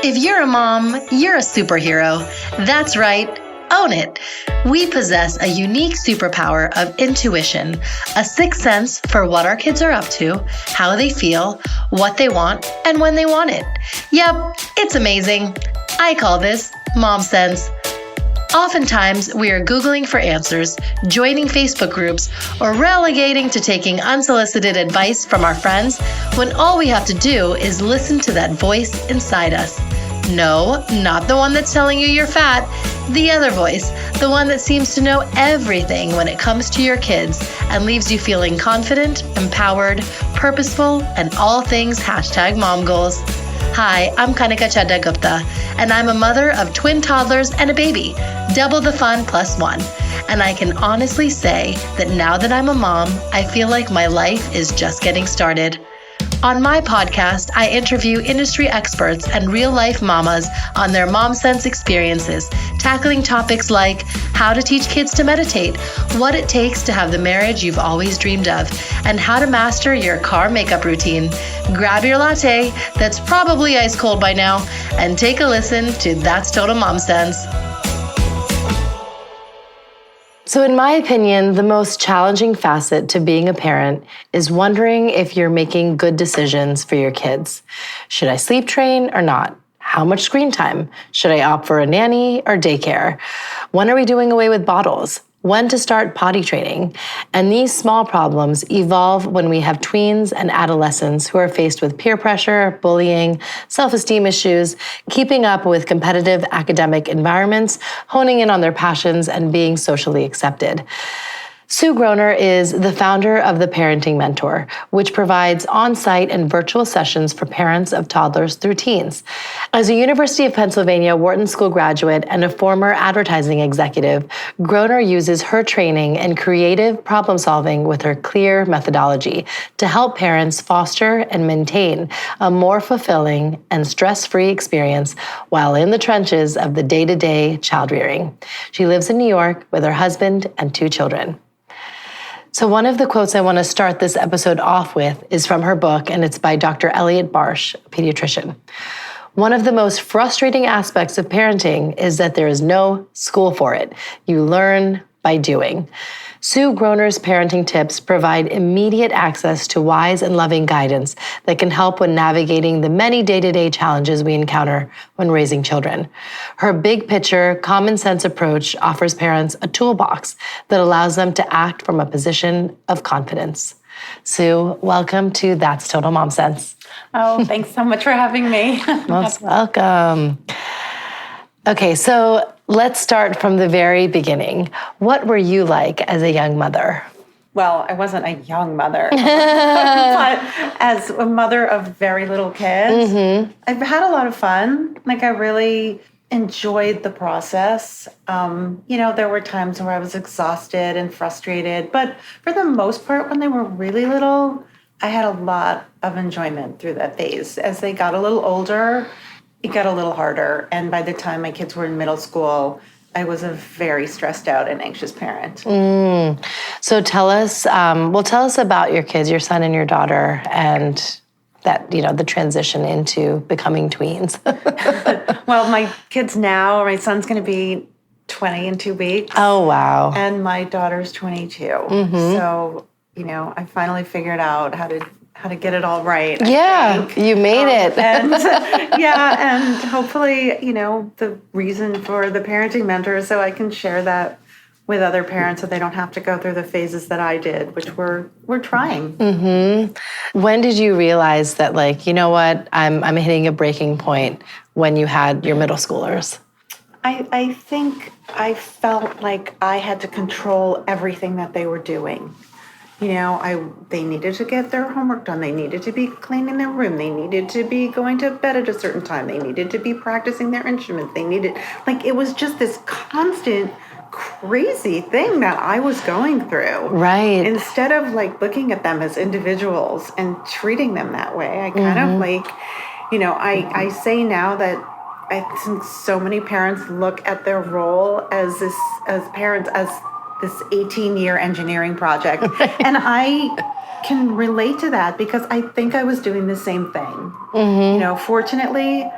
If you're a mom, you're a superhero. That's right. Own it. We possess a unique superpower of intuition, a sixth sense for what our kids are up to, how they feel, what they want, and when they want it. Yep, it's amazing. I call this mom sense. Oftentimes, we are Googling for answers, joining Facebook groups, or relegating to taking unsolicited advice from our friends when all we have to do is listen to that voice inside us. No, not the one that's telling you you're fat. The other voice, the one that seems to know everything when it comes to your kids and leaves you feeling confident, empowered, purposeful, and all things #mom goals. Hi, I'm Kanika Chadda Gupta, and I'm a mother of twin toddlers and a baby, double the fun plus one. And I can honestly say that now that I'm a mom, I feel like my life is just getting started. On my podcast, I interview industry experts and real-life mamas on their mom sense experiences, tackling topics like how to teach kids to meditate, what it takes to have the marriage you've always dreamed of, and how to master your car makeup routine. Grab your latte, that's probably ice cold by now, and take a listen to That's Total Mom Sense. So in my opinion, the most challenging facet to being a parent is wondering if you're making good decisions for your kids. Should I sleep train or not? How much screen time? Should I opt for a nanny or daycare? When are we doing away with bottles? When to start potty training? And these small problems evolve when we have tweens and adolescents who are faced with peer pressure, bullying, self-esteem issues, keeping up with competitive academic environments, honing in on their passions, and being socially accepted. Sue Groner is the founder of The Parenting Mentor, which provides on-site and virtual sessions for parents of toddlers through teens. As a University of Pennsylvania Wharton School graduate and a former advertising executive, Groner uses her training in creative problem solving with her CLEARR methodology to help parents foster and maintain a more fulfilling and stress-free experience while in the trenches of the day-to-day child rearing. She lives in New York with her husband and 2 children. So one of the quotes I want to start this episode off with is from her book, and it's by Dr. Elliot Barsh, a pediatrician. One of the most frustrating aspects of parenting is that there is no school for it. You learn by doing. Sue Groner's parenting tips provide immediate access to wise and loving guidance that can help when navigating the many day-to-day challenges we encounter when raising children. Her big picture, common sense approach offers parents a toolbox that allows them to act from a position of confidence. Sue, welcome to That's Total Mom Sense. Oh, thanks so much for having me. Most welcome. Okay, so let's start from the very beginning. What were you like as a young mother? Well, I wasn't a young mother, but as a mother of very little kids, I've had a lot of fun. Like, I really enjoyed the process. There were times where I was exhausted and frustrated, but for the most part, when they were really little, I had a lot of enjoyment through that phase. As they got a little older, it got a little harder. And by the time my kids were in middle school, I was a very stressed out and anxious parent. So tell us about your kids, your son and your daughter, and that, the transition into becoming tweens. Well, my kids now, my son's going to be 20 in 2 weeks. Oh, wow. And my daughter's 22. So, I finally figured out how to get it all right. Yeah, you made it. And hopefully, the reason for the parenting mentor is so I can share that with other parents so they don't have to go through the phases that I did, which we're trying. When did you realize that, I'm hitting a breaking point when you had your middle schoolers? I think I felt like I had to control everything that they were doing. They needed to get their homework done. They needed to be cleaning their room. They needed to be going to bed at a certain time. They needed to be practicing their instruments. It was just this constant crazy thing that I was going through. Right. Instead of looking at them as individuals and treating them that way, I kind of I say now that I think so many parents look at their role as parents as this 18-year engineering project. And I can relate to that because I think I was doing the same thing. Fortunately,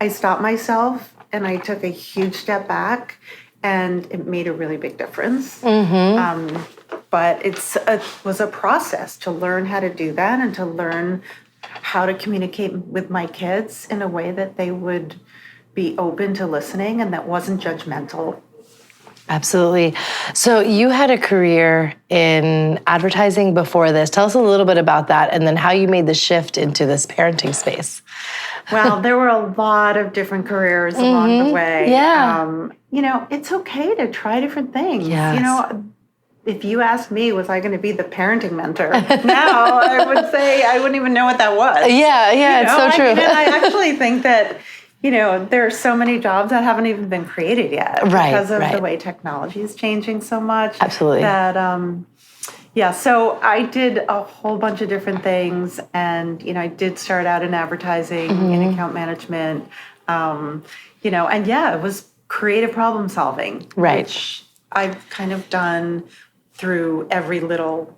I stopped myself and I took a huge step back, and it made a really big difference. But it was a process to learn how to do that and to learn how to communicate with my kids in a way that they would be open to listening and that wasn't judgmental. Absolutely. So you had a career in advertising before this. Tell us a little bit about that and then how you made the shift into this parenting space. Well, there were a lot of different careers along the way. Yeah. It's okay to try different things. Yes. If you asked me, was I going to be the parenting mentor? Now I would say I wouldn't even know what that was. Yeah, it's so true. And I actually think that, there are so many jobs that haven't even been created yet because of the way technology is changing so much. Absolutely. That, so I did a whole bunch of different things. And, I did start out in advertising and account management, it was creative problem solving. Right. Which I've kind of done through every little,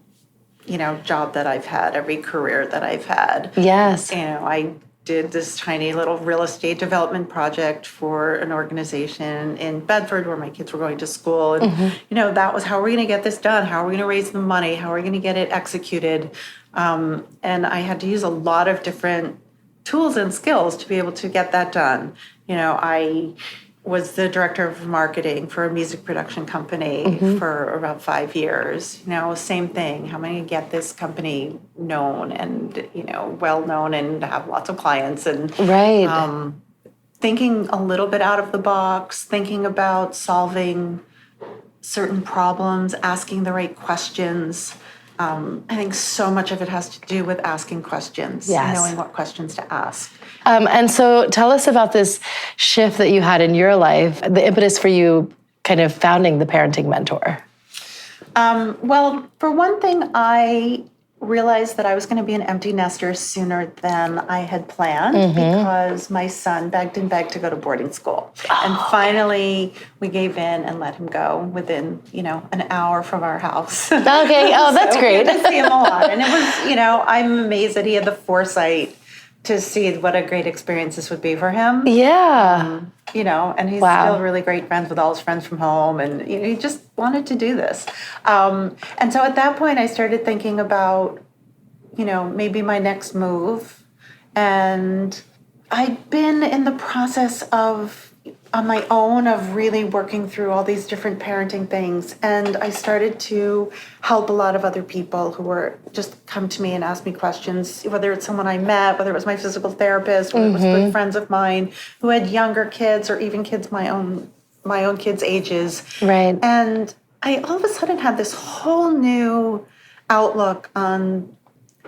job that I've had, every career that I've had. Yes. I did this tiny little real estate development project for an organization in Bedford where my kids were going to school. And, that was, how are we going to get this done? How are we going to raise the money? How are we going to get it executed? And I had to use a lot of different tools and skills to be able to get that done. I was the director of marketing for a music production company for about 5 years. Same thing. How am I going to get this company known and, well known and have lots of clients? And thinking a little bit out of the box, thinking about solving certain problems, asking the right questions. I think so much of it has to do with asking questions, knowing what questions to ask. And so tell us about this shift that you had in your life, the impetus for you kind of founding the Parenting Mentor. Well, for one thing, I realized that I was going to be an empty nester sooner than I had planned because my son begged and begged to go to boarding school. And finally, we gave in and let him go within, an hour from our house. Okay. Oh, that's great. We had to see him a lot. And it was, I'm amazed that he had the foresight to see what a great experience this would be for him. Yeah. And he's still really great friends with all his friends from home. And he just wanted to do this. And so at that point, I started thinking about, maybe my next move. And I'd been in the process of, on my own, of really working through all these different parenting things. And I started to help a lot of other people who were just come to me and ask me questions, whether it's someone I met, whether it was my physical therapist, whether it was good friends of mine who had younger kids or even kids my own kids' ages. Right. And I all of a sudden had this whole new outlook on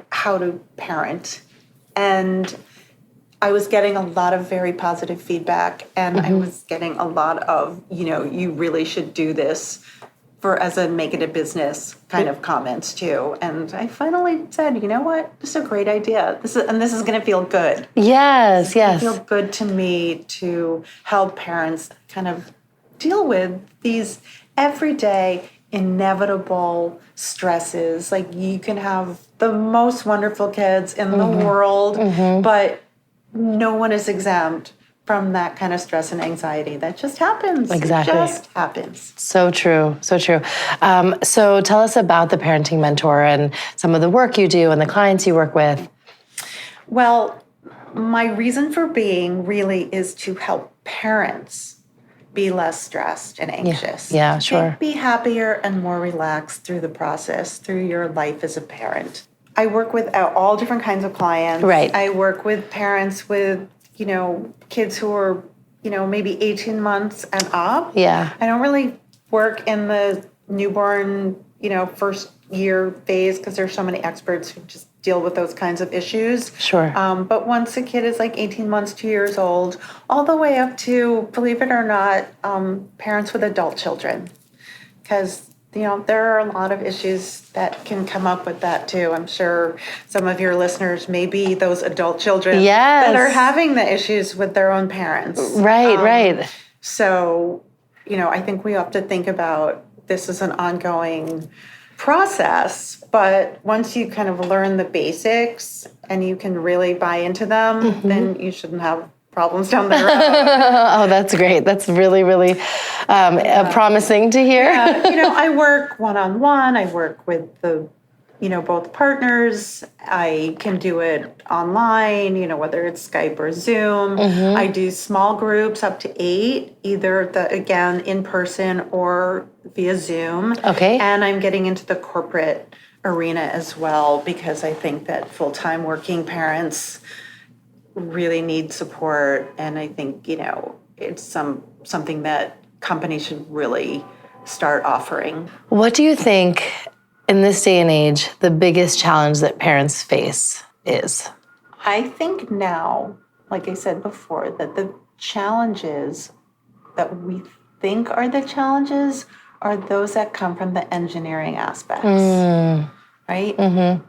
how to parent. And I was getting a lot of very positive feedback, and I was getting a lot of, you really should do this as a make it a business kind of comments too. And I finally said, you know what, this is a great idea. This is going to feel good. Yes. It's going to feel good to me to help parents kind of deal with these everyday inevitable stresses. Like, you can have the most wonderful kids in the world, but no one is exempt from that kind of stress and anxiety. That just happens. Exactly. It just happens. So true. So true. So tell us about the Parenting Mentor and some of the work you do and the clients you work with. Well, my reason for being really is to help parents be less stressed and anxious. Yeah, sure. Be happier and more relaxed through the process, through your life as a parent. I work with all different kinds of clients. Right. I work with parents with, kids who are, maybe 18 months and up. Yeah. I don't really work in the newborn, first year phase because there's so many experts who just deal with those kinds of issues. Sure. But once a kid is like 18 months, 2 years old, all the way up to, believe it or not, parents with adult children. Because there are a lot of issues that can come up with that too. I'm sure some of your listeners may be those adult children that are having the issues with their own parents. Right. So, I think we have to think about this as an ongoing process, but once you kind of learn the basics and you can really buy into them, then you shouldn't have problems down the road. Oh, that's great. That's really, really promising to hear. I work one-on-one. I work with both partners. I can do it online, whether it's Skype or Zoom. I do small groups up to 8, either again, in person or via Zoom. Okay. And I'm getting into the corporate arena as well, because I think that full-time working parents really need support. And I think, it's something that companies should really start offering. What do you think in this day and age, the biggest challenge that parents face is? I think now, like I said before, that the challenges that we think are the challenges are those that come from the engineering aspects, right?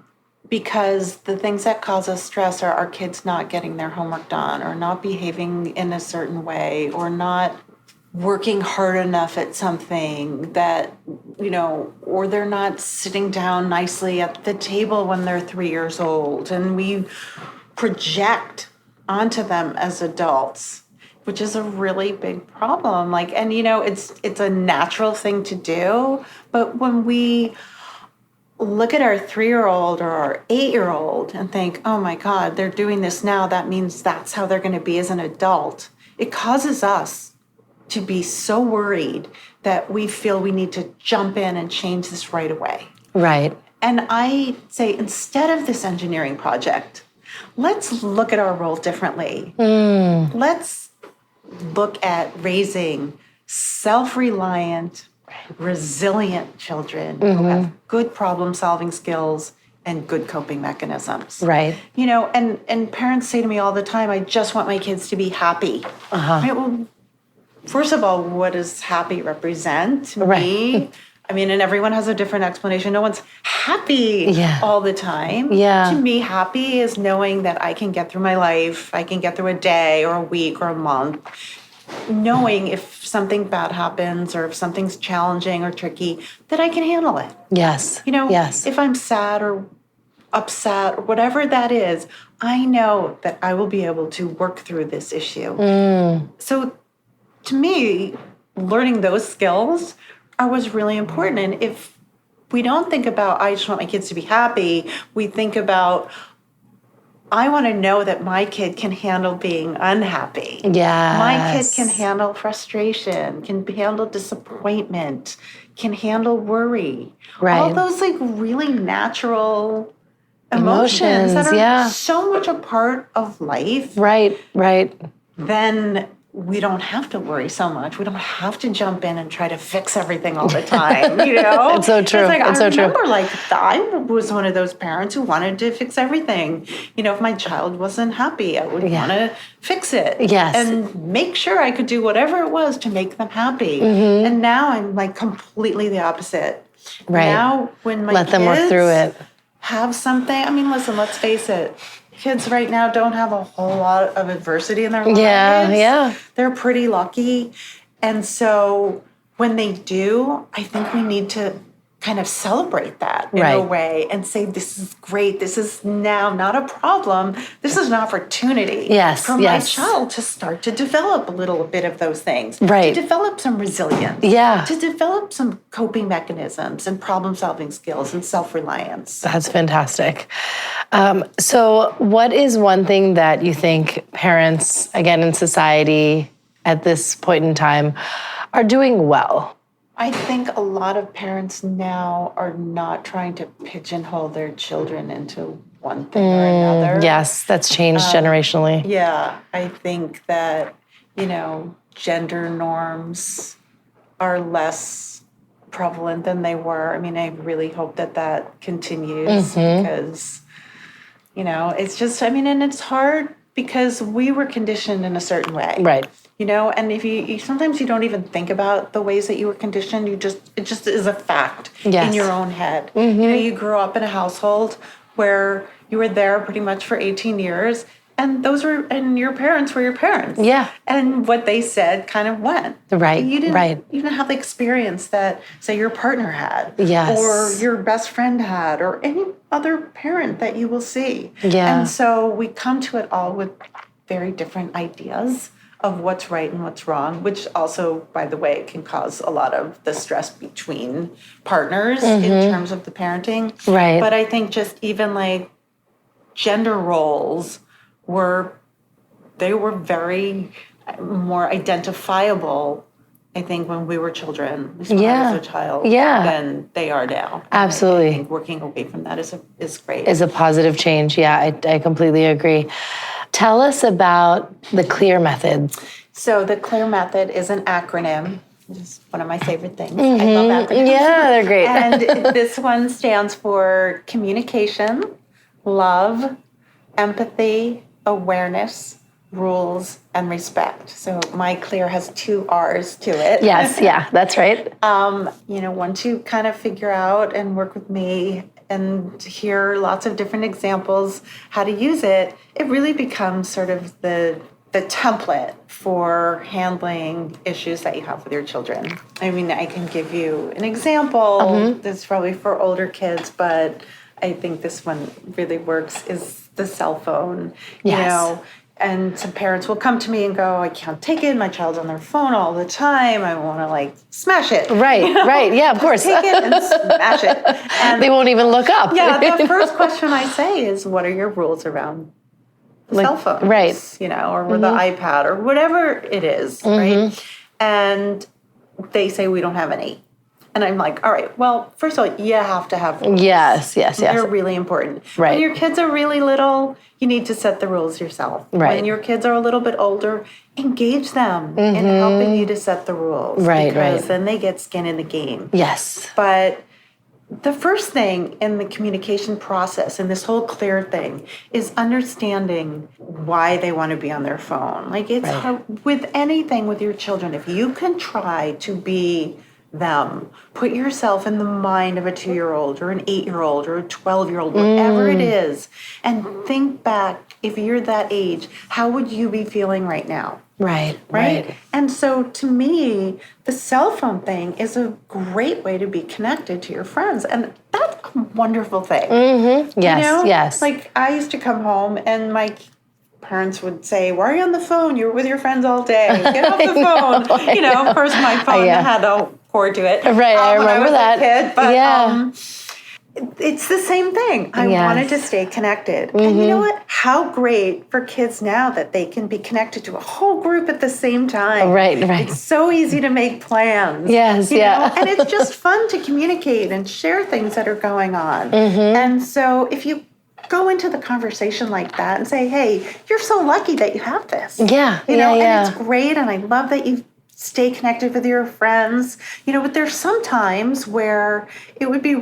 Because the things that cause us stress are our kids not getting their homework done, or not behaving in a certain way, or not working hard enough at something that, or they're not sitting down nicely at the table when they're 3 years old. And we project onto them as adults, which is a really big problem. It's a natural thing to do. But when we look at our 3-year-old or our 8-year-old and think, oh my God, they're doing this now, that means that's how they're going to be as an adult, it causes us to be so worried that we feel we need to jump in and change this right away. Right. And I say, instead of this engineering project, let's look at our role differently. Let's look at raising self-reliant, resilient children who have good problem-solving skills and good coping mechanisms. Right. And parents say to me all the time, I just want my kids to be happy. Right? Well, first of all, what does happy represent to me? And everyone has a different explanation. No one's happy all the time. Yeah. To me, happy is knowing that I can get through my life. I can get through a day or a week or a month. Knowing if something bad happens or if something's challenging or tricky, that I can handle it. Yes. Yes. If I'm sad or upset or whatever that is, I know that I will be able to work through this issue. So to me, learning those skills was really important. And if we don't think about, I just want my kids to be happy, we think about, I want to know that my kid can handle being unhappy. Yes. My kid can handle frustration, can handle disappointment, can handle worry. Right. All those really natural emotions that are so much a part of life. Right. Then we don't have to worry so much. We don't have to jump in and try to fix everything all the time, It's so true. I remember, I was one of those parents who wanted to fix everything. If my child wasn't happy, I would want to fix it. Yes. And make sure I could do whatever it was to make them happy. And now I'm completely the opposite. Right. Now when my let them work through it. Have something, listen, let's face it. Kids right now don't have a whole lot of adversity in their lives. Yeah. They're pretty lucky. And so when they do, I think we need to kind of celebrate that in a way and say, this is great. This is now not a problem. This is an opportunity for my child to start to develop a little bit of those things. Right. To develop some resilience. Yeah. To develop some coping mechanisms and problem-solving skills and self-reliance. That's fantastic. So what is one thing that you think parents, again, in society at this point in time, are doing well? I think a lot of parents now are not trying to pigeonhole their children into one thing or another. Yes, that's changed generationally. Yeah, I think that, gender norms are less prevalent than they were. I really hope that continues because, it's just, and it's hard because we were conditioned in a certain way. Right. And if you sometimes you don't even think about the ways that you were conditioned. It just is a fact in your own head. You grew up in a household where you were there pretty much for 18 years, and your parents were your parents. Yeah. And what they said kind of went. Right. You didn't have the experience that, say, your partner had. Yes. Or your best friend had, or any other parent that you will see. Yeah. And so we come to it all with very different ideas of what's right and what's wrong, which also, by the way, can cause a lot of the stress between partners in terms of the parenting. Right. But I think just even like gender roles were very more identifiable, I think, when we were children, when I was a child, than they are now. Absolutely. I think working away from that is great. Is a positive change. Yeah, I completely agree. Tell us about the CLEARR method. So the CLEARR method is an acronym. It's one of my favorite things. I love acronyms. Yeah, they're great. And this one stands for communication, love, empathy, awareness, rules, and respect. So my CLEARR has 2 R's to it. Yes, yeah, that's right. Once you kind of figure out and work with me and hear lots of different examples how to use it, it really becomes sort of the template for handling issues that you have with your children. I mean, I can give you an example. This is probably for older kids, but I think this one really works, is the cell phone. Yes. You know, and some parents will come to me and go, I can't take it. My child's on their phone all the time. I want to like smash it. Right, right. Yeah, of course. Take it and smash it. And they won't even look up. yeah, the first question I say is, what are your rules around cell phones? Right. You know, or with the iPad or whatever it is, right? And they say we don't have any. And I'm like, all right, well, first of all, you have to have rules. Yes. They're really important. Right. When your kids are really little, you need to set the rules yourself. Right. When your kids are a little bit older, engage them in helping you to set the rules. Right, because then they get skin in the game. Yes. But the first thing in the communication process and this whole CLEARR thing is understanding why they want to be on their phone. Like it's with anything with your children, if you can try to be them, put yourself in the mind of a 2-year-old or an 8-year-old or a 12-year-old, whatever it is, and think back, if you're that age, how would you be feeling right now? Right. And so to me, the cell phone thing is a great way to be connected to your friends. And that's a wonderful thing. Yes, You know? yes. Like I used to come home and my parents would say, why are you on the phone? You're with your friends all day. Get off the phone. You know, of course my phone had a cord to it. Right, I remember when I was that. a kid, but it's the same thing. I wanted to stay connected. And you know what? How great for kids now that they can be connected to a whole group at the same time. Right. It's so easy to make plans. Yes, you know? And it's just fun to communicate and share things that are going on. And so if you go into the conversation like that and say, hey, you're so lucky that you have this. Yeah. You know, and it's great. And I love that you stay connected with your friends, you know, but there's some times where it would be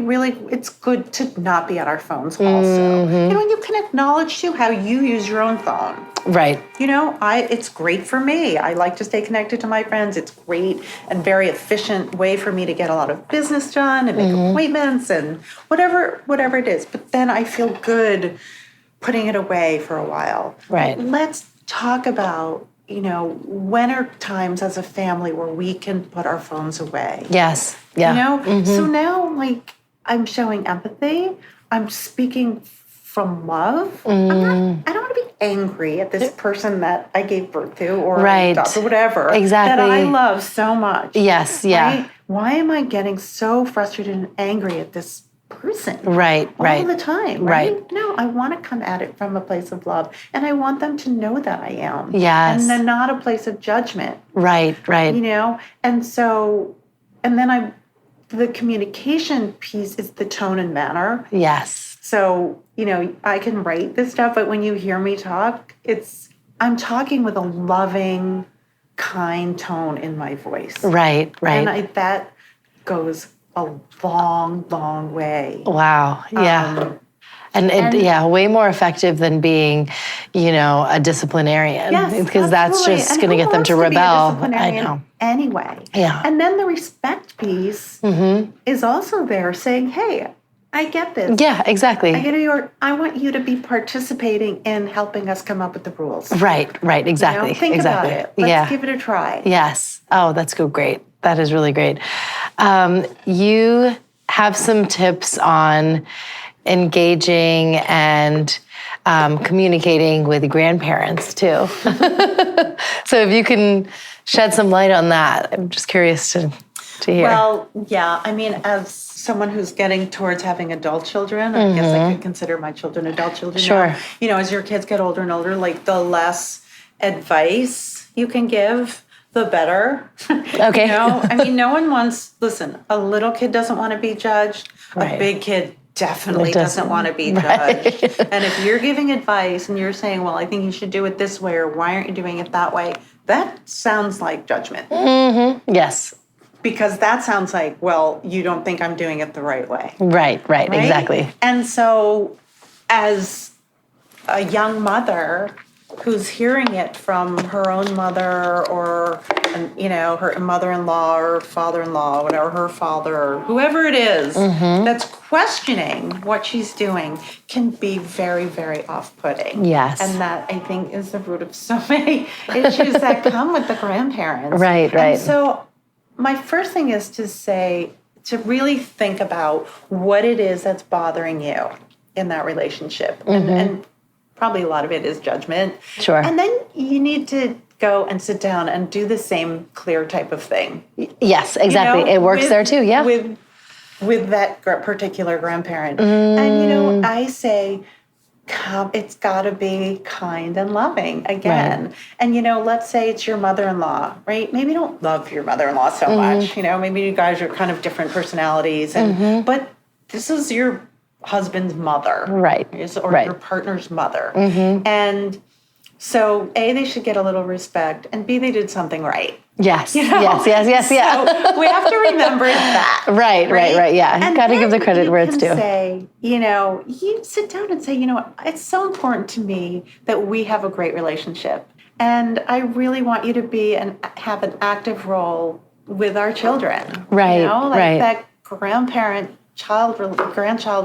it's good to not be on our phones also. You know, and you can acknowledge too how you use your own phone. Right. You know, it's great for me. I like to stay connected to my friends. It's great and very efficient way for me to get a lot of business done and make appointments and whatever it is. But then I feel good putting it away for a while. Right. Let's talk about, you know, when are times as a family where we can put our phones away? Yes. Yeah. You know? So now, like, I'm showing empathy. I'm speaking from love. I don't want to be angry at this person that I gave birth to or adopted or whatever. Exactly. That I love so much. Yes. Yeah. Right? Why am I getting so frustrated and angry at this person? Right. All the time, right? No, I want to come at it from a place of love, and I want them to know that I am. Yes. And then not a place of judgment. Right. You know? And so, and then the communication piece is the tone and manner. Yes. So, you know, I can write this stuff, but when you hear me talk, I'm talking with a loving, kind tone in my voice. Right. And that goes a long, long way. Wow. Yeah. And way more effective than being, you know, a disciplinarian. Yes, because that's just going to get them to rebel. I know. Anyway. Yeah. And then the respect piece is also there saying, hey, I get this. Yeah, exactly. I want you to be participating in helping us come up with the rules. Right, exactly. You know, think about it. Let's give it a try. Yes. Oh, that's great. That is really great. You have some tips on engaging and communicating with grandparents too. So if you can shed some light on that, I'm just curious to hear. Well, yeah. I mean, as someone who's getting towards having adult children, I guess I could consider my children adult children. Sure. Now. You know, as your kids get older and older, like the less advice you can give, the better. Okay. You know, I mean, no one wants, listen, a little kid doesn't want to be judged. Right. A big kid definitely doesn't want to be judged. And if you're giving advice and you're saying, well, I think you should do it this way, or why aren't you doing it that way? That sounds like judgment. Yes. Because that sounds like, well, you don't think I'm doing it the right way. Right, exactly. And so as a young mother who's hearing it from her own mother or, you know, her mother-in-law or father-in-law, whatever, her father, or whoever it is that's questioning what she's doing can be very, very off-putting. Yes. And that, I think, is the root of so many issues that come with the grandparents. Right. And so my first thing is to say, to really think about what it is that's bothering you in that relationship. And probably a lot of it is judgment. Sure. And then you need to go and sit down and do the same CLEARR type of thing. Yes, exactly. You know, it works there too, yeah. With that particular grandparent. And, you know, I say, it's got to be kind and loving again. Right. And, you know, let's say it's your mother-in-law, right? Maybe you don't love your mother-in-law so much. You know, maybe you guys are kind of different personalities. And but this is your husband's mother. Right. Or your partner's mother. And so, A, they should get a little respect. And B, they did something right. Yes. You know? Yes. So we have to remember that. Right. Yeah. And got to give the credit where it's due. Say, you know, you sit down and say, you know what, it's so important to me that we have a great relationship. And I really want you to be and have an active role with our children. Right. You know, like that grandchild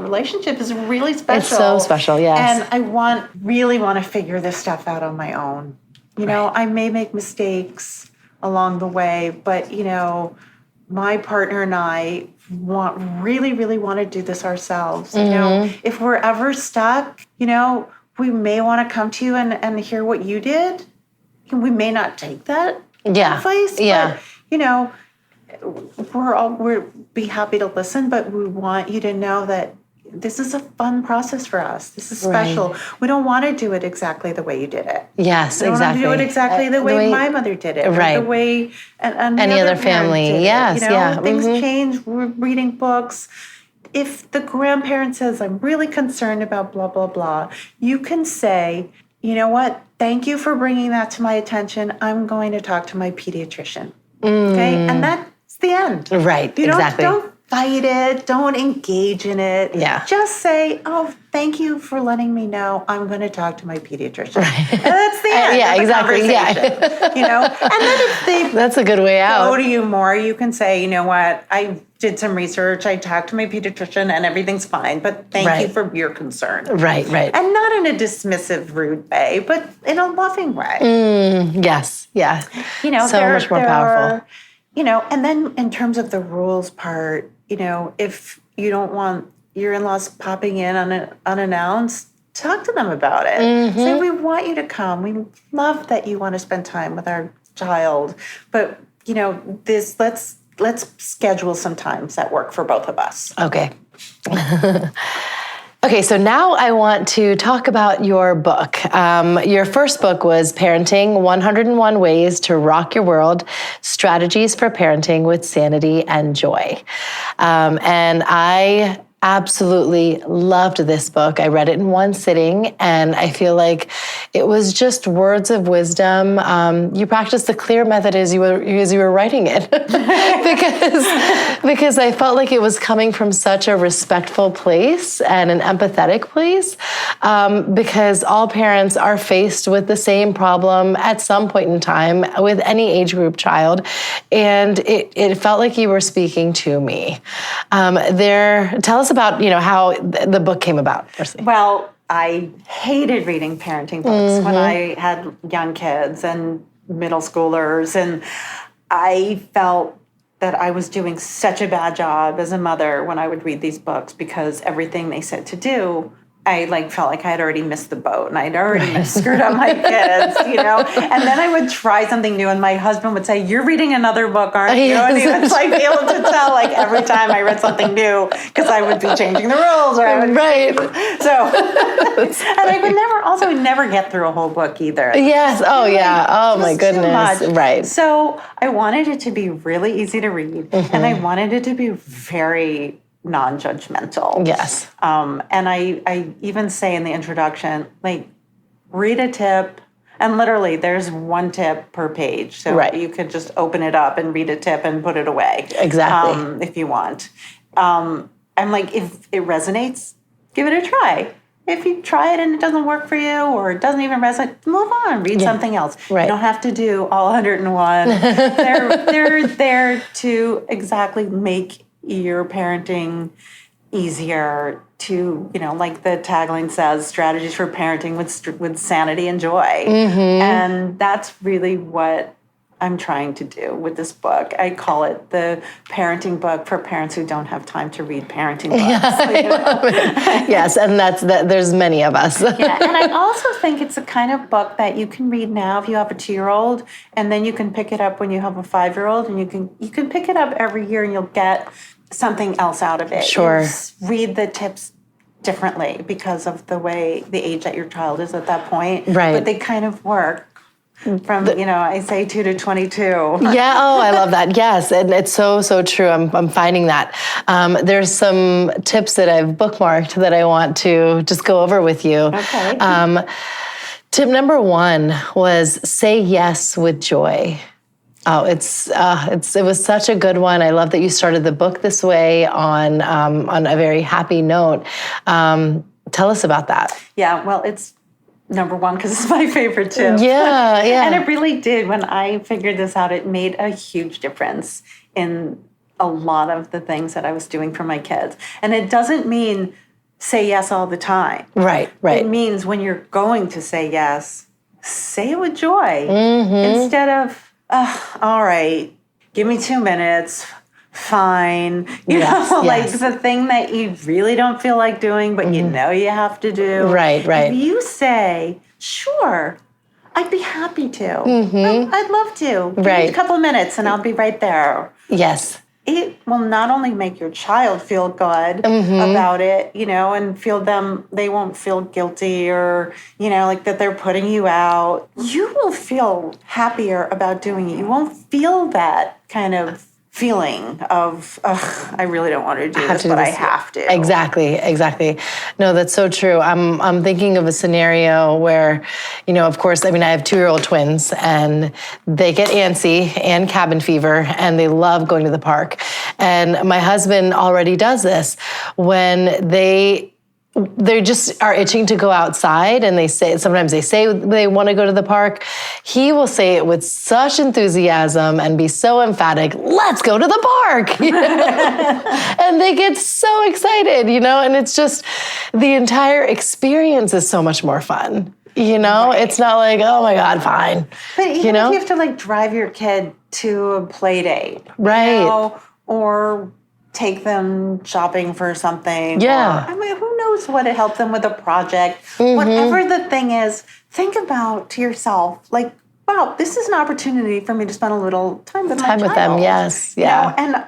relationship is really special. It's so special, yes. And I really want to figure this stuff out on my own. You know, I may make mistakes along the way, but, you know, my partner and I really want to do this ourselves. You know, if we're ever stuck, you know, we may want to come to you and hear what you did. We may not take that advice, but, you know, we'll be happy to listen, but we want you to know that this is a fun process for us. This is special. Right. We don't want to do it exactly the way you did it. Yes, we don't exactly. want to do it exactly the way my mother did it. Right. Or the way any other family. Did yes, it. You know, things change. We're reading books. If the grandparent says, I'm really concerned about blah, blah, blah, you can say, you know what? Thank you for bringing that to my attention. I'm going to talk to my pediatrician. Okay? And that's the end. Right, exactly. Don't fight it. Don't engage in it. Yeah. Just say, oh, thank you for letting me know. I'm going to talk to my pediatrician. Right. And that's the end of the conversation. You know? And then if they that's a good way out. go to you more, you can say, you know what? I did some research. I talked to my pediatrician and everything's fine. But thank you for your concern. Right. And not in a dismissive, rude way, but in a loving way. Yes. Yeah. You know, so much more powerful. You know, and then in terms of the rules part, you know, if you don't want your in-laws popping in unannounced, talk to them about it. Say, we want you to come. We love that you want to spend time with our child. But, you know, let's schedule some times that work for both of us. Okay. Okay, so now I want to talk about your book. Your first book was Parenting 101 Ways to Rock Your World, Strategies for Parenting with Sanity and Joy. And I absolutely loved this book. I read it in one sitting, and I feel like it was just words of wisdom. You practiced the CLEARR method as you were writing it, because I felt like it was coming from such a respectful place and an empathetic place, because all parents are faced with the same problem at some point in time with any age group child, and it felt like you were speaking to me. Tell us about, you know, how the book came about. Firstly. Well, I hated reading parenting books when I had young kids and middle schoolers, and I felt that I was doing such a bad job as a mother when I would read these books because everything they said to do, I felt like I had already missed the boat and I'd already screwed up my kids, And then I would try something new and my husband would say, "You're reading another book, aren't you?" And he would be able to tell every time I read something new because I would be changing the rules or I would and I would never get through a whole book either. Yes. Oh yeah. Oh my goodness. Right. So I wanted it to be really easy to read and I wanted it to be very non-judgmental. Yes. And I even say in the introduction, read a tip, and literally there's one tip per page. So you could just open it up and read a tip and put it away. Exactly. If you want. I'm if it resonates, give it a try. If you try it and it doesn't work for you or it doesn't even resonate, move on, read something else. Right. You don't have to do all 101. They're there to exactly make your parenting easier to, like the tagline says, strategies for parenting with sanity and joy. And that's really what I'm trying to do with this book. I call it the parenting book for parents who don't have time to read parenting books. Yes, and there's many of us. And I also think it's a kind of book that you can read now if you have a 2-year-old, and then you can pick it up when you have a 5-year-old, and you can pick it up every year and you'll get something else out of it. Sure. You read the tips differently because of the age that your child is at that point. Right. But they kind of work. From, I say 2 to 22. Yeah. Oh, I love that. Yes. And it's so, so true. I'm finding that. There's some tips that I've bookmarked that I want to just go over with you. Okay. Tip number 1 was say yes with joy. Oh, it was such a good one. I love that you started the book this way on a very happy note. Tell us about that. Yeah. Well, it's number 1 because it's my favorite tip. Yeah. And it really did. When I figured this out, it made a huge difference in a lot of the things that I was doing for my kids. And it doesn't mean say yes all the time. Right. It means when you're going to say yes, say it with joy. Instead of, all right, give me 2 minutes. Fine. You know, the thing that you really don't feel like doing, but you know you have to do. Right. If you say, sure, I'd be happy to. I'd love to. Give me a couple of minutes and I'll be right there. Yes. It will not only make your child feel good about it, and they won't feel guilty or, that they're putting you out. You will feel happier about doing it. You won't feel that kind of feeling of, I really don't want to do this, but I have to. Exactly. No, that's so true. I'm thinking of a scenario where, of course, I have 2-year-old twins and they get antsy and cabin fever and they love going to the park. And my husband already does this when they just are itching to go outside and sometimes they say they want to go to the park. He will say it with such enthusiasm and be so emphatic, let's go to the park. And they get so excited, and it's just the entire experience is so much more fun. It's not like, oh my God, fine. But even if you have to drive your kid to a play date, right? Or take them shopping for something. Yeah. Or, who knows what to help them with a project. Whatever the thing is, think about to yourself, wow, this is an opportunity for me to spend a little time with my child. With them, yes. Yeah. And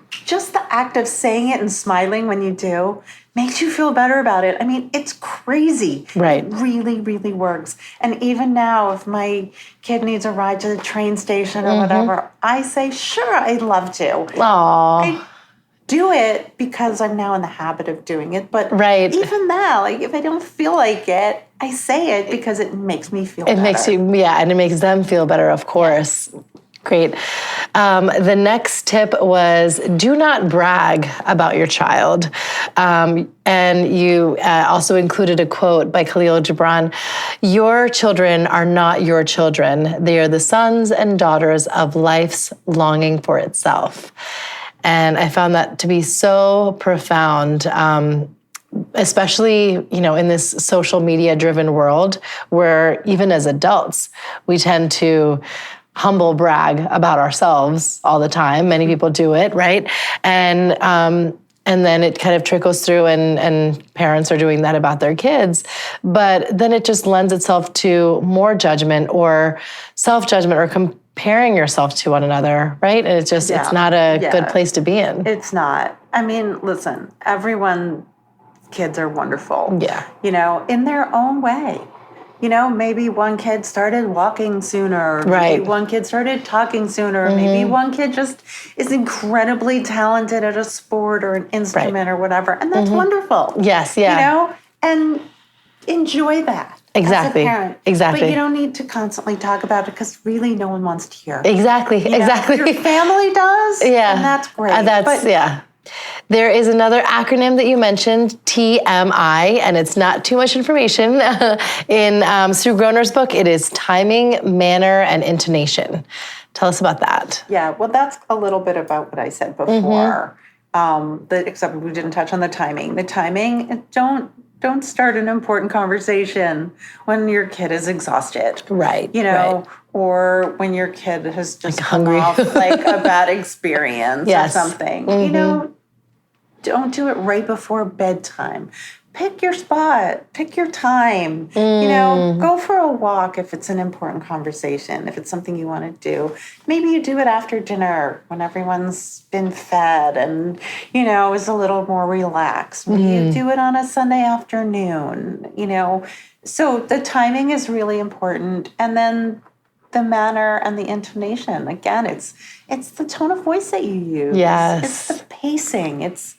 just the act of saying it and smiling when you do makes you feel better about it. It's crazy. Right. It really, really works. And even now, if my kid needs a ride to the train station or whatever, I say, sure, I'd love to. Aww. Do it because I'm now in the habit of doing it. But even now, if I don't feel like it, I say it because it makes me feel better. It makes you, and it makes them feel better, of course. Yeah. Great. The next tip was do not brag about your child. And you also included a quote by Khalil Gibran. Your children are not your children. They are the sons and daughters of life's longing for itself. And I found that to be so profound, especially, in this social media driven world where even as adults, we tend to humble brag about ourselves all the time. Many people do it, right? And then it kind of trickles through and parents are doing that about their kids. But then it just lends itself to more judgment or self-judgment or comparing yourself to one another, right? And it's not a good place to be in. It's not. I mean, listen, everyone's kids are wonderful. Yeah. In their own way. Maybe one kid started walking sooner. Right. Maybe one kid started talking sooner. Maybe one kid just is incredibly talented at a sport or an instrument or whatever. And that's wonderful. Yes, yeah. And enjoy that. Exactly. As a parent. Exactly. But you don't need to constantly talk about it because really no one wants to hear. Exactly. Exactly. Your family does. Yeah. And that's great. Yeah. There is another acronym that you mentioned, TMI, and it's not too much information. In Sue Groner's book, it is timing, manner, and intonation. Tell us about that. Yeah, well, that's a little bit about what I said before. Except we didn't touch on the timing. The timing, don't start an important conversation when your kid is exhausted. Right. Or when your kid has just come hungry. off like a bad experience or something. Don't do it right before bedtime. Pick your spot. Pick your time. Go for a walk if it's an important conversation, if it's something you want to do. Maybe you do it after dinner when everyone's been fed and, is a little more relaxed. Maybe you do it on a Sunday afternoon, So the timing is really important. And then the manner and the intonation. Again, it's the tone of voice that you use. Yes. It's the pacing. It's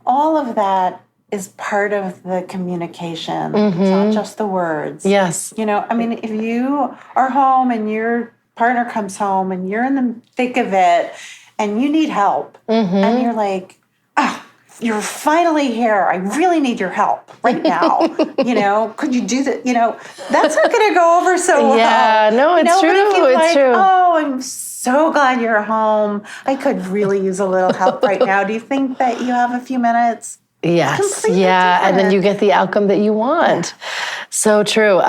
all of that is part of the communication. It's not just the words. Yes. If you are home and your partner comes home and you're in the thick of it and you need help and you're like, you're finally here. I really need your help right now. Could you do that? That's not going to go over so well. Yeah, no, it's true. It's true. Oh, I'm so glad you're home. I could really use a little help right now. Do you think that you have a few minutes? Yes. Yeah. And then you get the outcome that you want. Yeah. So true.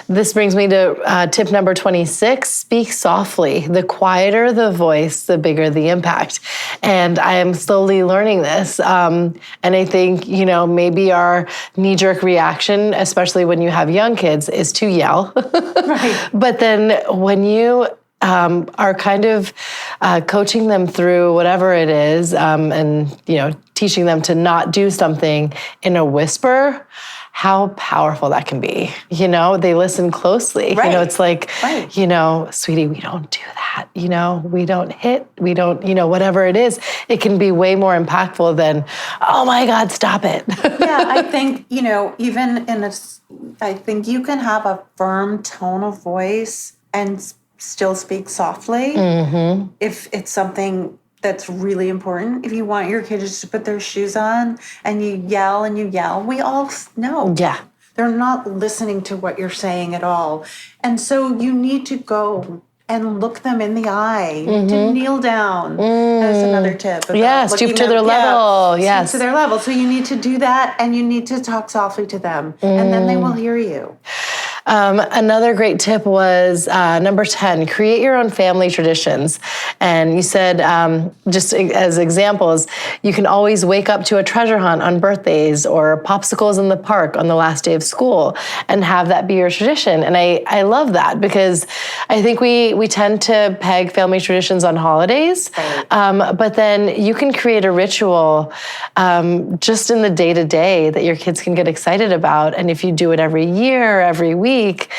This brings me to tip number 26, speak softly. The quieter the voice, the bigger the impact. And I am slowly learning this. And I think, maybe our knee-jerk reaction, especially when you have young kids, is to yell. Right. But then when you are kind of coaching them through whatever it is, and teaching them to not do something in a whisper, how powerful that can be. They listen closely. Right. It's like, sweetie, we don't do that. We don't hit, we don't, whatever it is. It can be way more impactful than, oh my God, stop it. Yeah, I think, even I think you can have a firm tone of voice and still speak softly if it's something that's really important. If you want your kids to put their shoes on and you yell, we all know. Yeah. They're not listening to what you're saying at all. And so you need to go and look them in the eye, to kneel down. That's another tip. Yeah, stoop to their level. Yes. Stoop to their level. So you need to do that and you need to talk softly to them and then they will hear you. Another great tip was number 10, create your own family traditions. And you said, just as examples, you can always wake up to a treasure hunt on birthdays or popsicles in the park on the last day of school and have that be your tradition. And I love that because I think we tend to peg family traditions on holidays, but then you can create a ritual just in the day-to-day that your kids can get excited about. And if you do it every year, every week,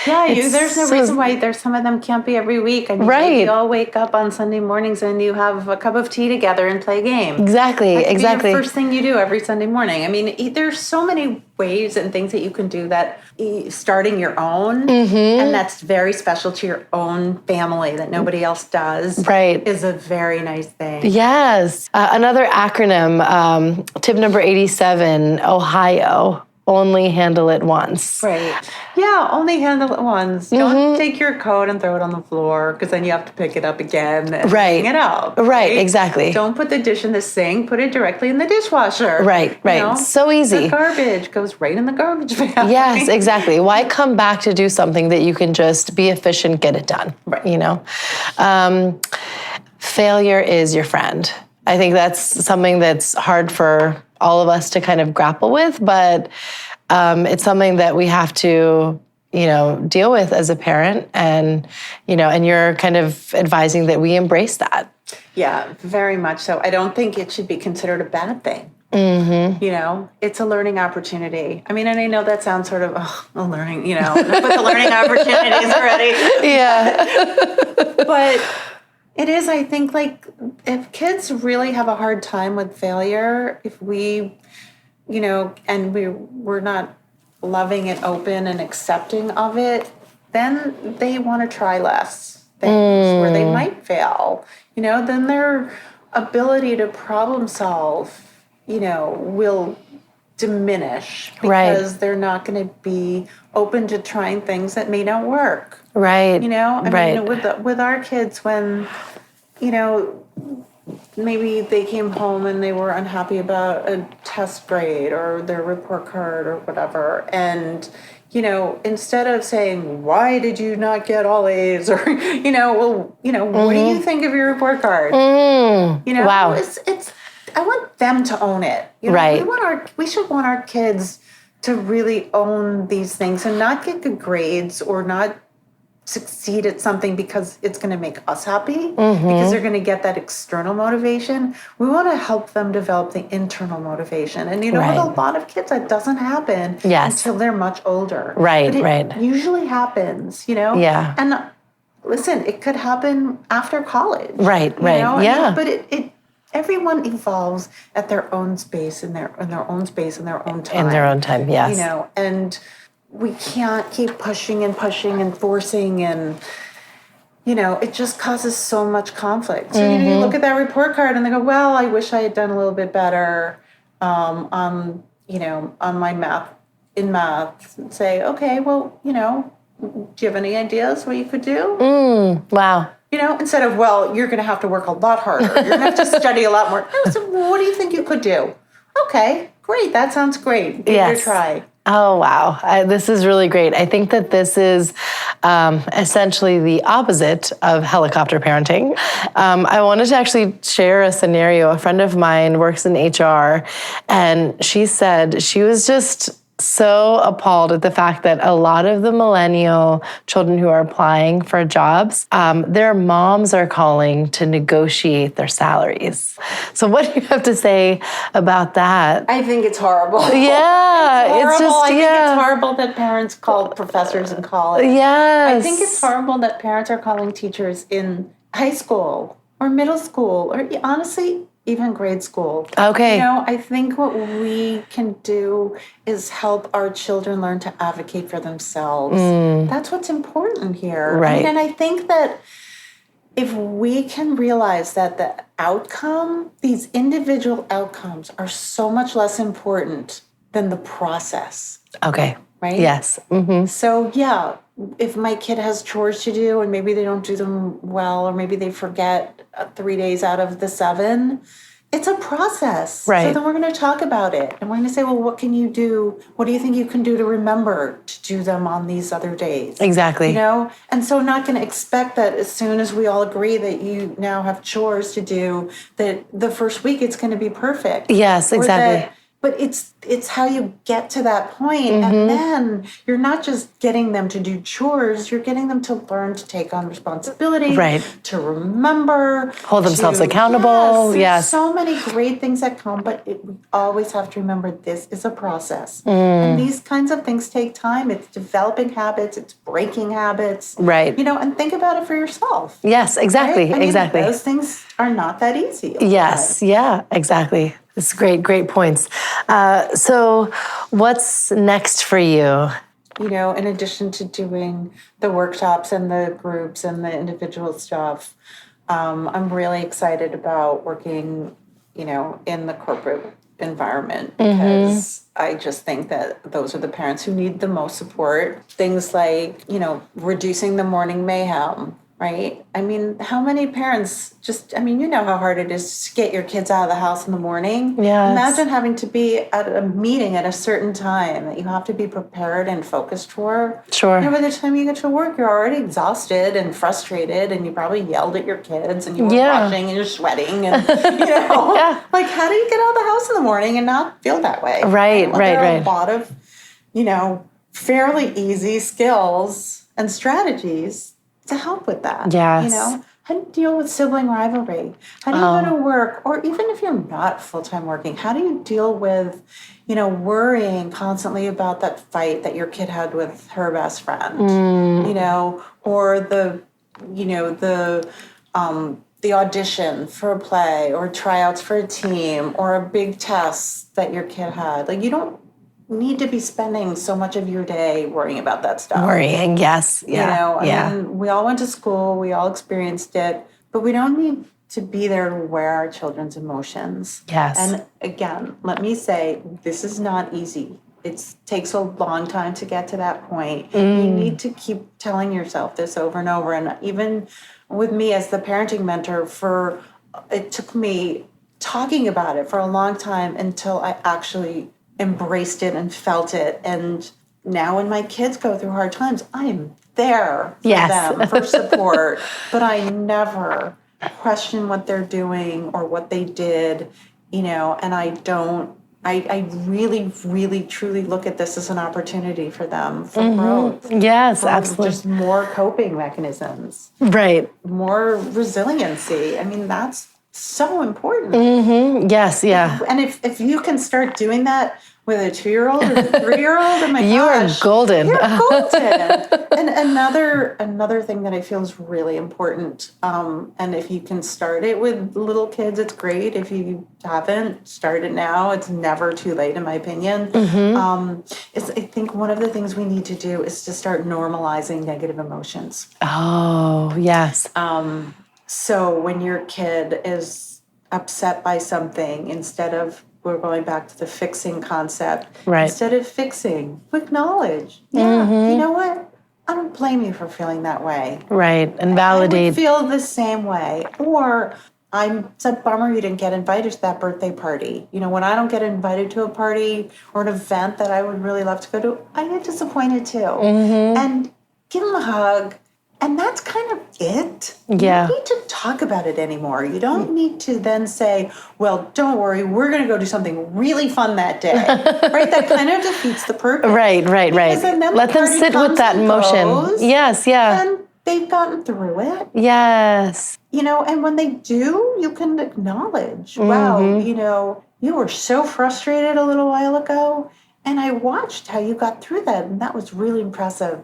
there's no reason why there's some of them can't be every week. I mean, right. You all wake up on Sunday mornings and you have a cup of tea together and play a game. Exactly. Be the first thing you do every Sunday morning. I mean, there's so many ways and things that you can do that starting your own, and that's very special to your own family that nobody else does. Right. Is a very nice thing. Yes. Another acronym, tip number 87, Ohio. only handle it once. Right. Yeah, only handle it once. Don't take your coat and throw it on the floor because then you have to pick it up again and hang it out. Right, exactly. Don't put the dish in the sink. Put it directly in the dishwasher. Right. So easy. The garbage goes right in the garbage bin. Yes, exactly. Why come back to do something that you can just be efficient, get it done, failure is your friend. I think that's something that's hard for all of us to kind of grapple with, but it's something that we have to, deal with as a parent, and you're kind of advising that we embrace that. Yeah, very much so. I don't think it should be considered a bad thing. Mm-hmm. It's a learning opportunity. I mean, and I know that sounds sort of, a learning, with the learning opportunities already. Yeah. But it is, I think, like, if kids really have a hard time with failure, if we, and we're not loving and open and accepting of it, then they want to try less things where they might fail. Then their ability to problem solve, will diminish because they're not going to be open to trying things that may not work. Right. I mean, with our kids, when, maybe they came home and they were unhappy about a test grade or their report card or whatever, and instead of saying, why did you not get all A's, or what do you think of your report card? Wow. It's I want them to own it. Right. We should want our kids to really own these things and not get good grades or not succeed at something because it's going to make us happy, because they're going to get that external motivation. We want to help them develop the internal motivation. And with a lot of kids, that doesn't happen until they're much older. Right, but it usually happens, Yeah. And listen, it could happen after college. Right. Yeah. But it everyone evolves at their own space, in their own space, in their own time. In their own time, yes. And we can't keep pushing and forcing, and it just causes so much conflict. So you look at that report card and they go, well, I wish I had done a little bit better on my math, and say, okay, well, do you have any ideas what you could do? Wow. Instead of, well, you're going to have to work a lot harder. You're going to have to study a lot more. So what do you think you could do? Okay, great. That sounds great. Give it a try. Oh, wow. This is really great. I think that this is essentially the opposite of helicopter parenting. I wanted to actually share a scenario. A friend of mine works in HR, and she said she was just so appalled at the fact that a lot of the millennial children who are applying for jobs, their moms are calling to negotiate their salaries. So what do you have to say about that? I think it's horrible. Yeah. It's horrible. I think it's horrible that parents call professors in college. Yes. I think it's horrible that parents are calling teachers in high school or middle school, or honestly, even grade school. Okay. I think what we can do is help our children learn to advocate for themselves. That's what's important here. Right. And I think that if we can realize that the outcome, these individual outcomes, are so much less important than the process. Okay. Right? Yes. So, yeah, if my kid has chores to do and maybe they don't do them well, or maybe they forget 3 days out of the 7, it's a process. Right. So then we're going to talk about it. And we're going to say, well, what can you do? What do you think you can do to remember to do them on these other days? Exactly. And so not going to expect that as soon as we all agree that you now have chores to do, that the first week it's going to be perfect. Yes, exactly. But it's how you get to that point. And then you're not just getting them to do chores, you're getting them to learn to take on responsibility, to remember. Hold themselves accountable. Yes. So many great things that come, but we always have to remember this is a process. And these kinds of things take time. It's developing habits, it's breaking habits. Right. And think about it for yourself. Yes, exactly, right? exactly. Those things are not that easy. Yes, yeah, exactly. It's great points. So what's next for you? In addition to doing the workshops and the groups and the individual stuff, I'm really excited about working, in the corporate environment because I just think that those are the parents who need the most support. Things like, reducing the morning mayhem, right? I mean, how many parents you know how hard it is to get your kids out of the house in the morning. Yes. Imagine having to be at a meeting at a certain time that you have to be prepared and focused for. Sure. By the time you get to work, you're already exhausted and frustrated, and you probably yelled at your kids, and you were rushing, and you're sweating, and like, how do you get out of the house in the morning and not feel that way? Right. There are a lot of, fairly easy skills and strategies to help with that. Yes. How do you deal with sibling rivalry? How do you go to work? Or even if you're not full-time working, how do you deal with, worrying constantly about that fight that your kid had with her best friend? Or the audition for a play or tryouts for a team or a big test that your kid had. Like, you don't need to be spending so much of your day worrying about that stuff. Worrying, yes. Yeah. I mean, we all went to school, we all experienced it, but we don't need to be there to wear our children's emotions. Yes. And again, let me say, this is not easy. It takes a long time to get to that point. You need to keep telling yourself this over and over. And even with me as the parenting mentor, it took me talking about it for a long time until I actually embraced it and felt it. And now when my kids go through hard times, I am there for them, for support. But I never question what they're doing or what they did, and I really, really, truly look at this as an opportunity for them for growth. Yes, absolutely. Just more coping mechanisms. Right. More resiliency. I mean, that's so important. Yes, yeah. And if you can start doing that with a 2-year-old or a 3-year-old, oh my gosh. You are golden. You're golden. And another thing that I feel is really important, and if you can start it with little kids, it's great. If you haven't, start it now. It's never too late, in my opinion. I think one of the things we need to do is to start normalizing negative emotions. Oh, yes. So when your kid is upset by something, instead of, we're going back to the fixing concept. Right. Instead of fixing, acknowledge. Yeah, you know what? I don't blame you for feeling that way. Right, and validate. I would feel the same way. Or, it's a bummer you didn't get invited to that birthday party. When I don't get invited to a party or an event that I would really love to go to, I get disappointed too. And give them a hug. And that's kind of it. Yeah. You don't need to talk about it anymore. You don't need to then say, well, don't worry, we're going to go do something really fun that day. Right? That kind of defeats the purpose. Right. Let them sit with that emotion. Yes, yeah. And they've gotten through it. Yes. And when they do, you can acknowledge, wow, you were so frustrated a little while ago, and I watched how you got through that, and that was really impressive.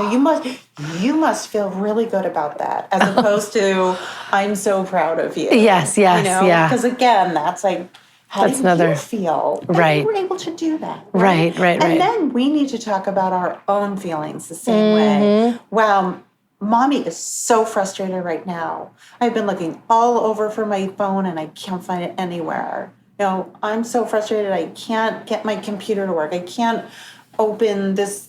You must feel really good about that, as opposed to, I'm so proud of you. Yes, yeah. Because again, that's like, how do you feel? Right. You were able to do that. Right. And then we need to talk about our own feelings the same way. Wow, Mommy is so frustrated right now. I've been looking all over for my phone and I can't find it anywhere. I'm so frustrated. I can't get my computer to work. I can't open this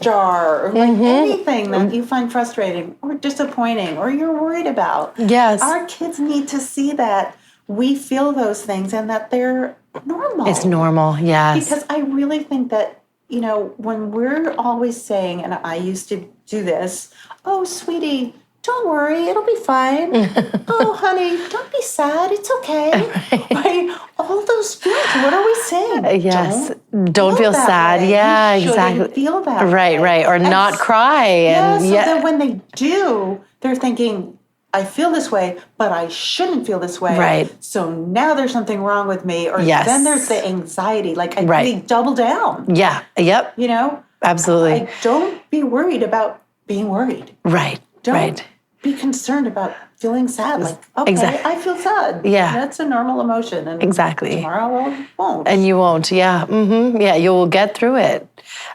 jar or anything that you find frustrating or disappointing or you're worried about. Yes. Our kids need to see that we feel those things and that they're normal. It's normal, yes. Because I really think that, when we're always saying, and I used to do this, oh, sweetie, don't worry, it'll be fine. Oh, honey, don't be sad. It's okay. Right? All those feelings. What are we saying? Yes. Don't feel sad. Way. Yeah, you exactly. Feel that. Right. Or not cry. And so that when they do, they're thinking, I feel this way, but I shouldn't feel this way. Right. So now there's something wrong with me. Or then there's the anxiety. Like I really double down. Yeah. Yep. Absolutely. Don't be worried about being worried. Right. Don't be concerned about feeling sad. Like, okay, I feel sad. Yeah. That's a normal emotion. And tomorrow I won't. And you won't. Yeah. Yeah, you will get through it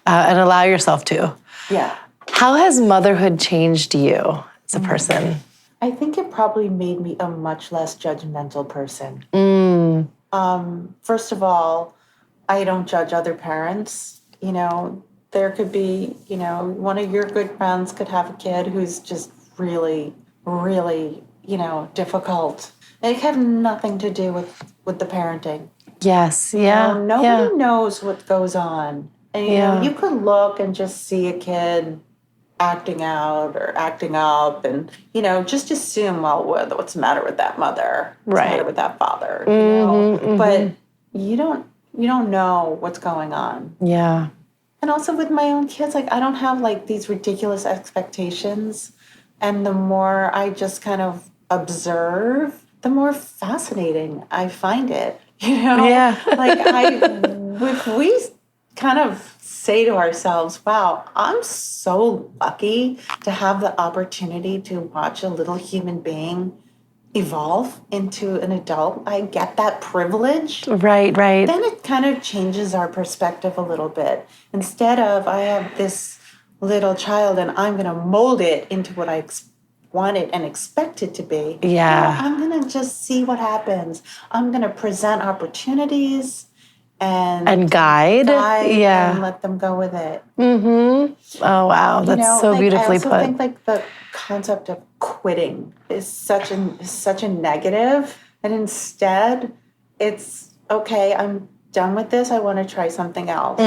and allow yourself to. Yeah. How has motherhood changed you as a person? I think it probably made me a much less judgmental person. First of all, I don't judge other parents. There could be, one of your good friends could have a kid who's just really, really, difficult. It had nothing to do with the parenting. Yes. Yeah. Nobody knows what goes on. And, you could look and just see a kid acting out or acting up and, just assume, well, what's the matter with that mother? What's the matter with that father? But you don't know what's going on. Yeah. And also with my own kids, I don't have these ridiculous expectations. And the more I just kind of observe, the more fascinating I find it. Yeah. If we kind of say to ourselves, wow, I'm so lucky to have the opportunity to watch a little human being evolve into an adult. I get that privilege. Right. Then it kind of changes our perspective a little bit. Instead of, I have this little child and I'm going to mold it into what I want it and expect it to be. Yeah. I'm going to just see what happens. I'm going to present opportunities and guide. Yeah. And let them go with it. Oh, wow. That's so beautifully put. I also think the concept of quitting is such a negative, and instead it's okay, I'm done with this, I want to try something else.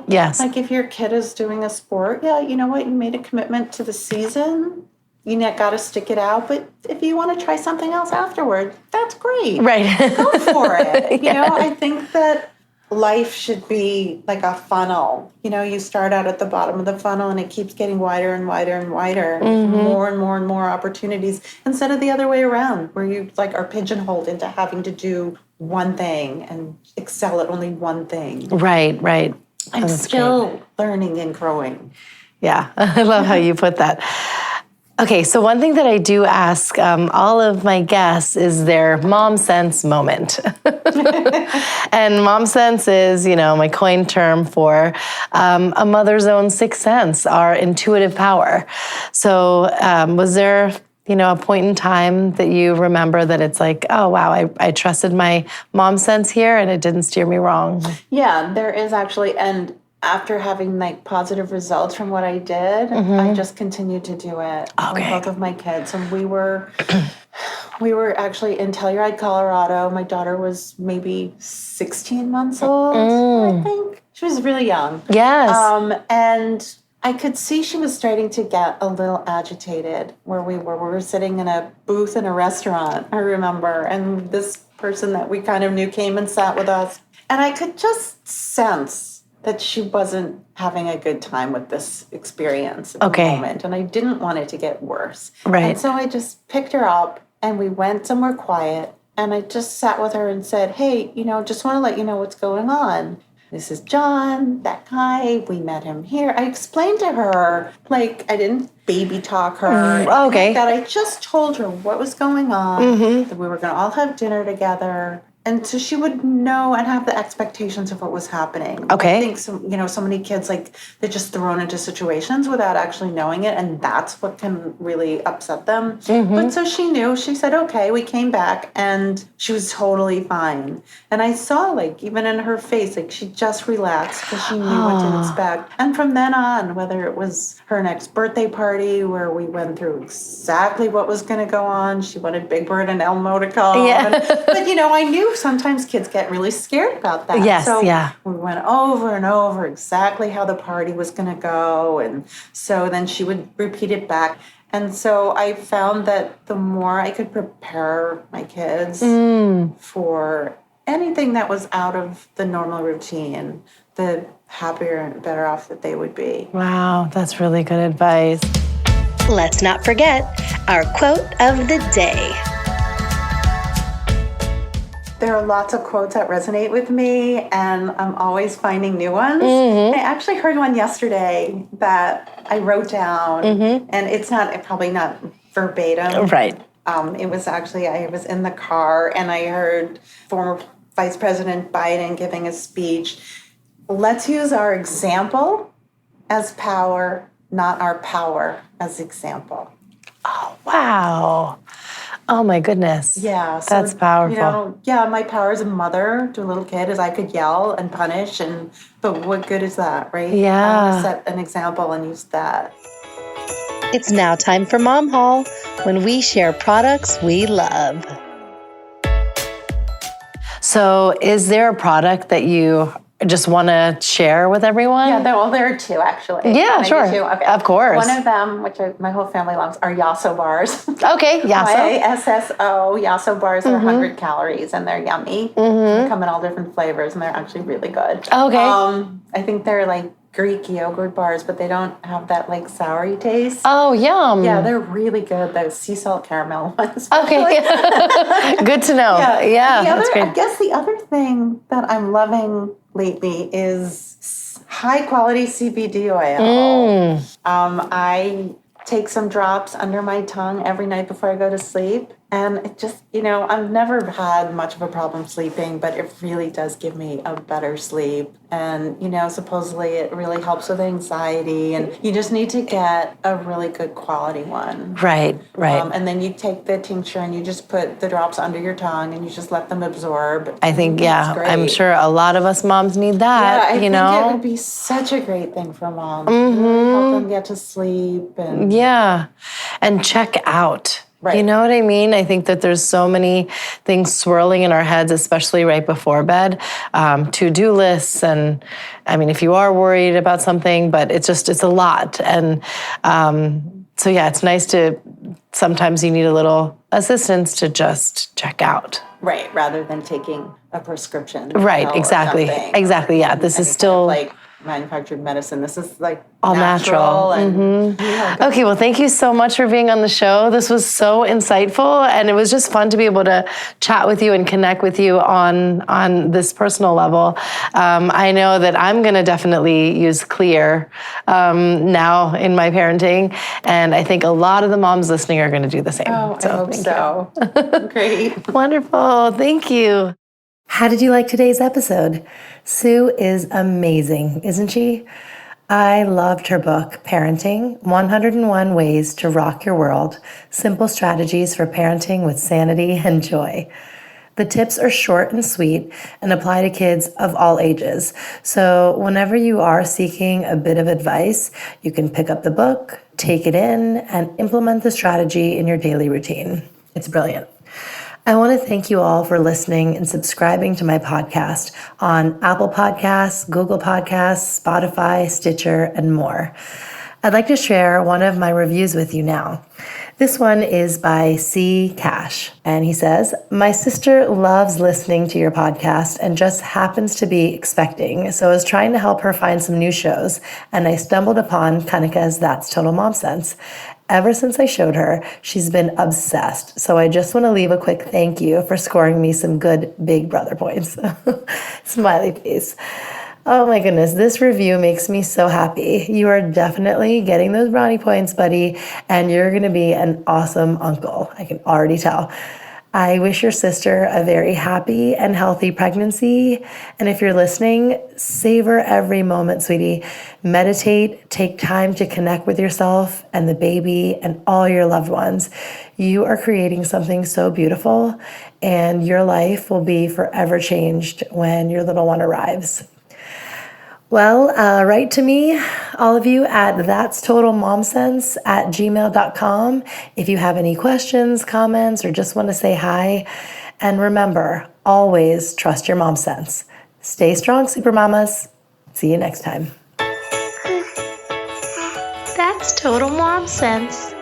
Yes. If your kid is doing a sport, you know what, you made a commitment to the season, you got to stick it out, but if you want to try something else afterward, that's great. Right. Go for it. I think that life should be like a funnel. You start out at the bottom of the funnel and it keeps getting wider and wider and wider. More and more and more opportunities instead of the other way around where you are pigeonholed into having to do one thing and excel at only one thing. Right. I'm still learning and growing. Yeah. I love how you put that. Okay, so one thing that I do ask all of my guests is their mom sense moment. And mom sense is, my coined term for a mother's own sixth sense, our intuitive power. So was there, a point in time that you remember that it's oh, wow, I trusted my mom sense here and it didn't steer me wrong? Yeah, there is actually, and after having positive results from what I did, I just continued to do it with both of my kids. And we were actually in Telluride, Colorado. My daughter was maybe 16 months old, I think. She was really young. Yes. And I could see she was starting to get a little agitated where we were. We were sitting in a booth in a restaurant, I remember. And this person that we kind of knew came and sat with us. And I could just sense that she wasn't having a good time with this experience at the moment. And I didn't want it to get worse. Right. And so I just picked her up and we went somewhere quiet. And I just sat with her and said, hey, just want to let you know what's going on. This is John, that guy. We met him here. I explained to her, I didn't baby talk her. That I just told her what was going on, that we were going to all have dinner together. And so she would know and have the expectations of what was happening. Okay. I think so many kids, they're just thrown into situations without actually knowing it. And that's what can really upset them. But so she knew. She said, okay, we came back and she was totally fine. And I saw, even in her face, she just relaxed because she knew what to expect. And from then on, whether it was her next birthday party where we went through exactly what was going to go on, she wanted Big Bird and Elmo to come. Yeah. But, I knew sometimes kids get really scared about that. Yes, so yeah. we went over and over exactly how the party was going to go. And so then she would repeat it back. And so I found that the more I could prepare my kids for anything that was out of the normal routine, the happier and better off that they would be. Wow, that's really good advice. Let's not forget our quote of the day. There are lots of quotes that resonate with me, and I'm always finding new ones. I actually heard one yesterday that I wrote down, and it's probably not verbatim. Right. It was actually, I was in the car, and I heard former Vice President Biden giving a speech. Let's use our example as power, not our power as example. Oh, wow. Oh my goodness. Yeah. So, That's powerful. My power as a mother to a little kid is I could yell and punish, but what good is that, right? Yeah. I want to set an example and use that. It's now time for Mom Haul, when we share products we love. So is there a product that you just want to share with everyone? Yeah, there are two actually. Yeah, Can I sure. do two? Okay. Of course. One of them, which my whole family loves, are Yasso bars. Okay, Yasso. YSSO. Yasso bars are 100 calories and they're yummy. They come in all different flavors and they're actually really good. Okay. I think they're like Greek yogurt bars, but they don't have that like soury taste. Oh, yum. Yeah, they're really good. Those sea salt caramel ones. Okay. Good to know. Yeah, that's great. I guess the other thing that I'm loving lately is high quality CBD oil. I take some drops under my tongue every night before I go to sleep. And it just, I've never had much of a problem sleeping, but it really does give me a better sleep. And, supposedly it really helps with anxiety. And you just need to get a really good quality one. Right. And then you take the tincture and you just put the drops under your tongue and you just let them absorb. I think, It's great. I'm sure a lot of us moms need that, I think it would be such a great thing for moms. Really help them get to sleep. And And check out. Right. You know what I mean? I think that there's so many things swirling in our heads, especially right before bed, to-do lists. And I mean, if you are worried about something, but it's a lot. And it's nice to, sometimes you need a little assistance to just check out. Right, rather than taking a prescription. Right, exactly. Exactly, yeah. This is still like manufactured medicine. This is like all natural. Okay, well, thank you so much for being on the show. This was so insightful, and it was just fun to be able to chat with you and connect with you on this personal level. I know that I'm going to definitely use CLEARR now in my parenting, and I think a lot of the moms listening are going to do the same. Oh, I hope so. Great. Wonderful. Thank you. How did you like today's episode? Sue is amazing, isn't she? I loved her book, Parenting, 101 Ways to Rock Your World, Simple Strategies for Parenting with Sanity and Joy. The tips are short and sweet and apply to kids of all ages. So whenever you are seeking a bit of advice, you can pick up the book, take it in, and implement the strategy in your daily routine. It's brilliant. I want to thank you all for listening and subscribing to my podcast on Apple Podcasts, Google Podcasts, Spotify, Stitcher, and more. I'd like to share one of my reviews with you now. This one is by C. Cash, and he says, "My sister loves listening to your podcast and just happens to be expecting, so I was trying to help her find some new shows, and I stumbled upon Kanika's That's Total Mom Sense. Ever since I showed her, she's been obsessed, so I just want to leave a quick thank you for scoring me some good Big Brother points." Smiley face. Oh my goodness, this review makes me so happy. You are definitely getting those brownie points, buddy, and you're going to be an awesome uncle. I can already tell. I wish your sister a very happy and healthy pregnancy. And if you're listening, savor every moment, sweetie. Meditate, take time to connect with yourself and the baby and all your loved ones. You are creating something so beautiful, and your life will be forever changed when your little one arrives. Well, write to me, all of you, at thatstotalmomsense@gmail.com if you have any questions, comments, or just want to say hi. And remember, always trust your mom sense. Stay strong, super mamas. See you next time. That's Total Mom Sense.